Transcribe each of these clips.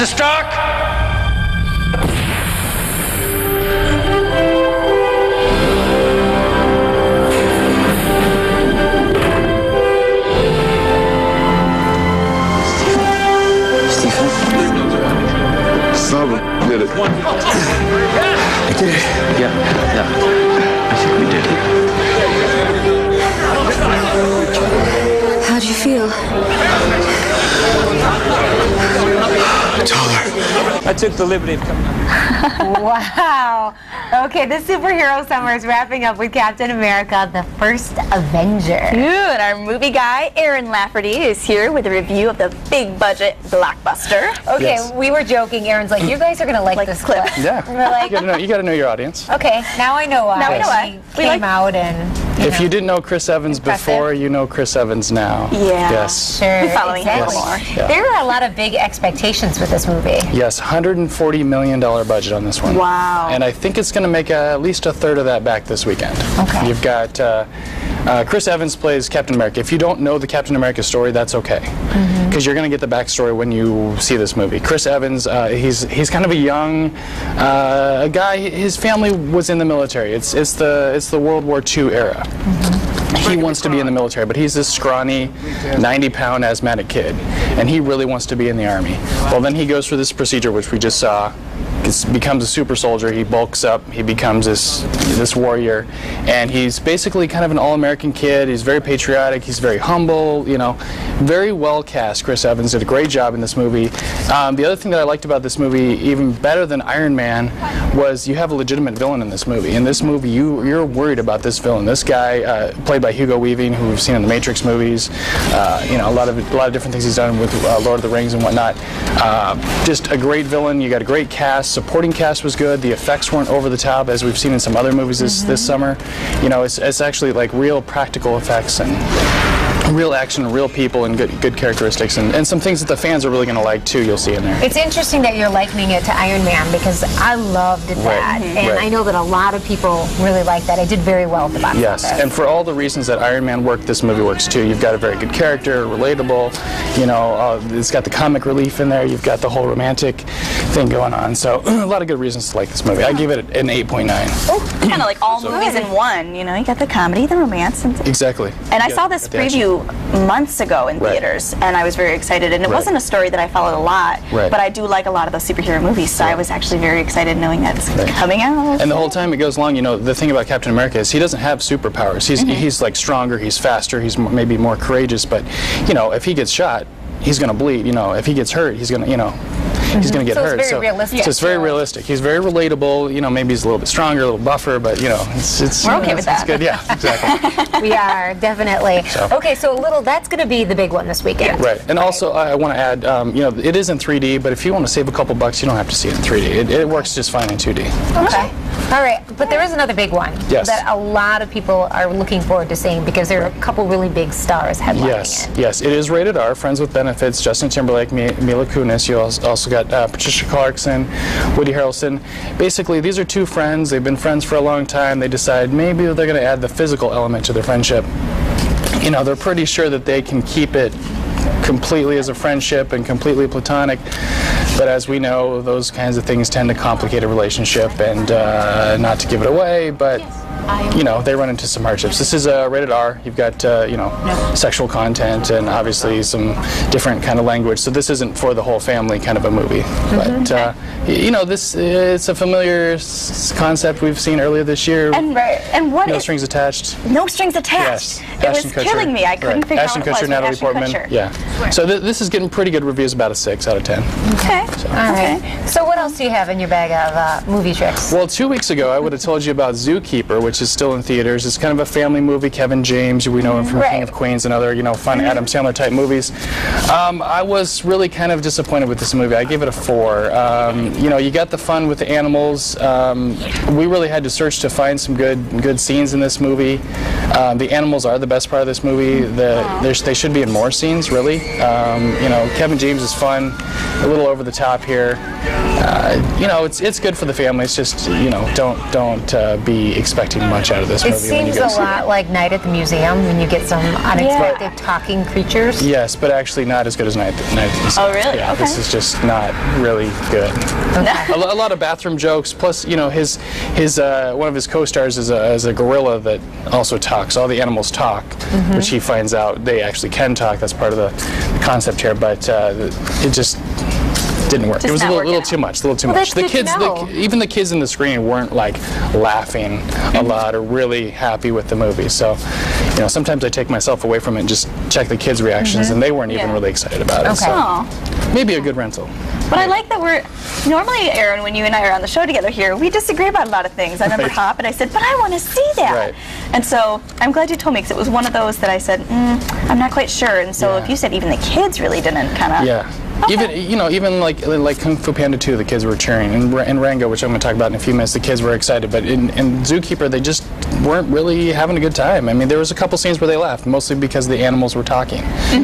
Mr. Stark? Someone did it. I did it. Yeah. I think we did it. How'd you feel? Taller. I took the liberty of coming. Wow. Okay, this superhero summer is wrapping up with Captain America, the First Avenger. Good. Our movie guy, Aaron Lafferty, is here with a review of the big budget blockbuster. Okay, Yes. we were joking. Aaron's like, you guys are going to like this clip. Yeah. We're like, You gotta know your audience. okay, now I know why. Now we know why. He came out and... If you didn't know Chris Evans Impressive. before, you know Chris Evans now. Yeah. Yes. Sure, We're following him exactly. more. Yeah. There are a lot of big expectations with this movie. Yes, $140 million budget on this one. Wow. And I think it's going to make at least a third of that back this weekend. Okay. You've got Chris Evans plays Captain America. If you don't know the Captain America story, that's okay, because you're going to get the backstory when you see this movie. Chris Evans, he's kind of a young guy. His family was in the military. It's the World War II era. He wants to be in the military, but he's this scrawny, 90-pound asthmatic kid, and he really wants to be in the Army. Well, then he goes through this procedure, which we just saw, becomes a super soldier, he bulks up, he becomes this warrior, and he's basically kind of an all-American kid. He's very patriotic, he's very humble, you know, very well cast. Chris Evans did a great job in this movie. The other thing that I liked about this movie, even better than Iron Man, was you have a legitimate villain in this movie. In this movie, you're worried about this villain. This guy, played by Hugo Weaving, who we've seen in the Matrix movies, you know, a lot of different things he's done with Lord of the Rings and whatnot. Just a great villain. You got a great cast. Supporting cast was good. The effects weren't over the top, as we've seen in some other movies this summer. You know, it's actually like real practical effects and real action, real people, and good characteristics, and some things that the fans are really going to like too. You'll see in there. It's interesting that you're likening it to Iron Man, because I loved that, and Right. I know that a lot of people really like that. It did very well at the box Yes, office. and for all the reasons that Iron Man worked, this movie works too. You've got a very good character, relatable, you know, it's got the comic relief in there, you've got the whole romantic thing going on, so a lot of good reasons to like this movie. I give it an 8.9. Kind of like all movies in one. You know, you got the comedy, the romance, and Exactly. And I Yeah, saw this the action. preview months ago in Right. theaters, and I was very excited. And it Right. wasn't a story that I followed a lot, Right. but I do like a lot of the superhero movies, so I was actually very excited knowing that it's coming out. And the whole time it goes along, you know, the thing about Captain America is he doesn't have superpowers. He's like stronger, he's faster, he's maybe more courageous, but, you know, if he gets shot, he's going to bleed. You know, if he gets hurt, he's going to, you know, he's going to get So it's hurt. very realistic. So it's very realistic. He's very relatable. You know, maybe he's a little bit stronger, a little buffer, but, you know, it's We're okay with it's that. good. Yeah, exactly. We are, definitely. So. Okay, so that's going to be the big one this weekend. Right. And also, I want to add, you know, it is in 3D, but if you want to save a couple bucks, you don't have to see it in 3D. It works just fine in 2D. Okay. All right, but there is another big one Yes. that a lot of people are looking forward to seeing, because there are a couple really big stars headlining Yes, it. yes, it is rated R. Friends with Benefits, Justin Timberlake, Mila Kunis. You also got Patricia Clarkson, Woody Harrelson. Basically, these are two friends. They've been friends for a long time. They decide maybe they're going to add the physical element to their friendship. You know, they're pretty sure that they can keep it completely as a friendship and completely platonic. But as we know, those kinds of things tend to complicate a relationship, and not to give it away, but you know, they run into some hardships. This is rated R. You've got, you know, sexual content and obviously some different kind of language. So this isn't for the whole family kind of a movie. But, you know, it's a familiar concept we've seen earlier this year. And what No is- Strings Attached. No strings attached. Yes. It was Ashton Kutcher. killing me. I couldn't figure Ashton out what Kutcher, it was. Natalie Ashton Portman. Kutcher. Yeah. So this is getting pretty good reviews, about a 6 out of 10. Okay. All right. So what else do you have in your bag of movie tricks? Well, 2 weeks ago, I would have told you about Zookeeper, which is still in theaters. It's kind of a family movie. Kevin James, we know him from King of Queens and other, you know, fun Adam Sandler type movies. I was really kind of disappointed with this movie. I gave it a 4. You know, you got the fun with the animals. We really had to search to find some good scenes in this movie. The animals are the best part of this movie. They should be in more scenes, really. You know, Kevin James is fun, a little over the top here. You know, it's good for the family. It's just, you know, don't be expecting much out of this movie. It seems a lot like Night at the Museum when you get some unexpected talking creatures. Yes, but actually not as good as Night at the Museum. Oh, really? Yeah, Okay. this is just not really good. Okay. A lot of bathroom jokes. Plus, you know, his one of his co-stars is a gorilla that also talks. All the animals talk, which he finds out they actually can talk. That's part of the concept here. But it just didn't work. It was a little too much. A little too much. The that's good kids, to know. even the kids in the screen weren't like laughing a lot or really happy with the movie. So, you know, sometimes I take myself away from it and just check the kids' reactions, and they weren't even really excited about it. Okay. So Aw. maybe a good rental. But I like that we're normally, Aaron, when you and I are on the show together here, we disagree about a lot of things. I remember Right. Hop, and I said, but I want to see that. Right. And so I'm glad you told me, because it was one of those that I said, I'm not quite sure. And so Yeah. if you said even the kids really didn't kind of. Yeah. Even like Kung Fu Panda 2, the kids were cheering, and Rango, which I'm going to talk about in a few minutes, the kids were excited. But in Zookeeper, they just weren't really having a good time. I mean, there was a couple scenes where they laughed, mostly because the animals were talking,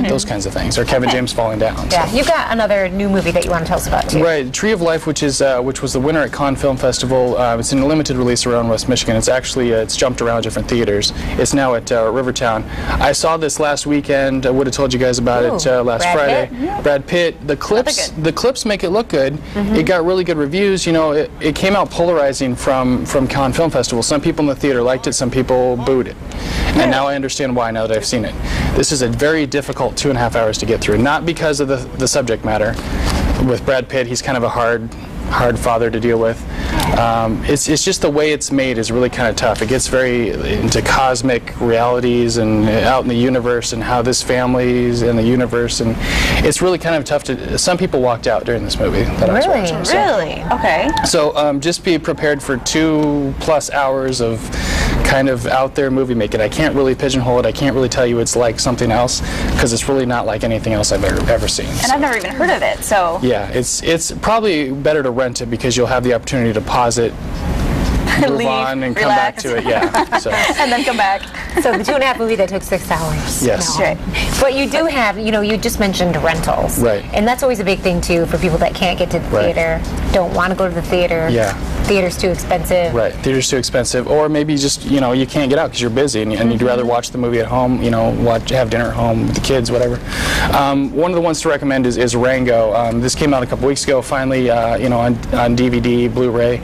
those kinds of things, or Kevin James falling down. Yeah, So. you've got another new movie that you want to tell us about too. Right, Tree of Life, which was the winner at Cannes Film Festival. It's in a limited release around West Michigan. It's actually it's jumped around different theaters. It's now at Rivertown. I saw this last weekend. I would have told you guys about it last Brad Friday. Pitt. Brad Pitt. The clips make it look good. It got really good reviews. You know, it came out polarizing from Cannes Film Festival. Some people in the theater liked it. Some people booed it. And now I understand why. Now that I've seen it, this is a very difficult 2.5 hours to get through. Not because of the subject matter. With Brad Pitt, he's kind of a hard father to deal with. It's just the way it's made is really kind of tough. It gets very into cosmic realities and out in the universe and how this family's in the universe, and it's really kind of tough to. Some people walked out during this movie that I was Really? watching. So, Really? Okay. so just be prepared for 2+ hours of kind of out there movie making. I can't really pigeonhole it. I can't really tell you it's like something else because it's really not like anything else I've ever seen. And I've never even heard of it, so. Yeah, it's probably better to rent it because you'll have the opportunity to pause it, move Leave, on, and come relax. back to it. Yeah. So, And then come back. So the 2.5 movie that took 6 hours. Yes. No. Right. But you do have, you know, you just mentioned rentals. Right. And that's always a big thing too for people that can't get to the Right. theater, don't want to go to the theater. Yeah. Theater's too expensive. right, theater's too expensive, or maybe just you can't get out because you're busy and you'd rather watch the movie at home. Have dinner at home with the kids, whatever. One of the ones to recommend is Rango. This came out a couple weeks ago. Finally, on DVD, Blu-ray,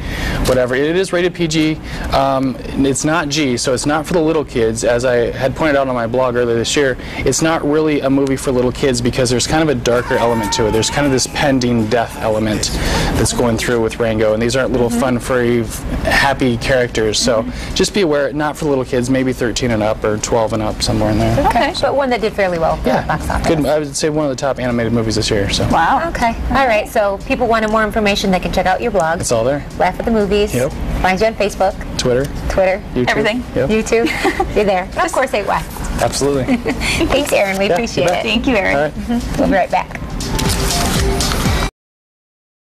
whatever. It is rated PG. It's not G, so it's not for the little kids. As I had pointed out on my blog earlier this year, it's not really a movie for little kids because there's kind of a darker element to it. There's kind of this pending death element that's going through with Rango, and these aren't little fun, furry, happy characters. So just be aware, not for little kids, maybe 13 and up or 12 and up, somewhere in there. Okay. But one that did fairly well at the box office. Good. I would say one of the top animated movies this year. So Wow. Okay. All right. So people wanted more information, they can check out your blog. it's all there. Laugh at the Movies. Yep. Find you on Facebook, Twitter, Twitter, YouTube. Everything. Yep. YouTube. You're there. And of course, 8 West. Absolutely. Thanks, Aaron. We Yeah, appreciate you bet. it. Thank you, Aaron. All right. We'll be right back.